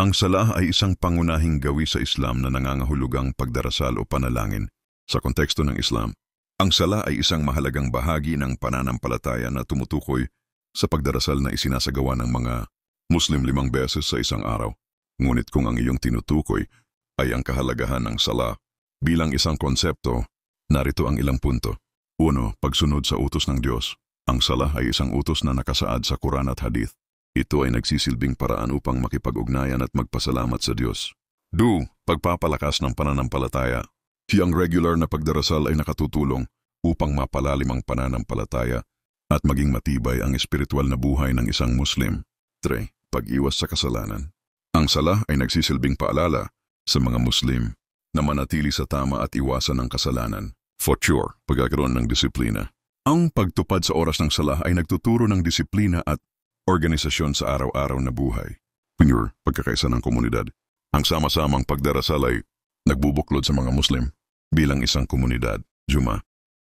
Ang salah ay isang pangunahing gawi sa Islam na nangangahulugang pagdarasal o panalangin. Sa konteksto ng Islam, ang salah ay isang mahalagang bahagi ng pananampalataya na tumutukoy sa pagdarasal na isinasagawa ng mga Muslim 5 beses sa isang araw. Ngunit kung ang iyong tinutukoy ay ang kahalagahan ng salah bilang isang konsepto, narito ang ilang punto. 1. Pagsunod sa utos ng Diyos. Ang salah ay isang utos na nakasaad sa Quran at Hadith. Ito ay nagsisilbing paraan upang makipag-ugnayan at magpasalamat sa Diyos. 2. Pagpapalakas ng pananampalataya. Ang regular na pagdarasal ay nakatutulong upang mapalalim ang pananampalataya at maging matibay ang espiritual na buhay ng isang Muslim. 3. Pag-iwas sa kasalanan. Ang salah ay nagsisilbing paalala sa mga Muslim na manatili sa tama at iwasan ang kasalanan. 4. Pagkakaroon ng disiplina. Ang pagtupad sa oras ng salah ay nagtuturo ng disiplina at organisasyon sa araw-araw na buhay. 5. Pagkakaisa ng komunidad. Ang sama-samang pagdarasal ay nagbubuklod sa mga Muslim bilang isang komunidad. Juma,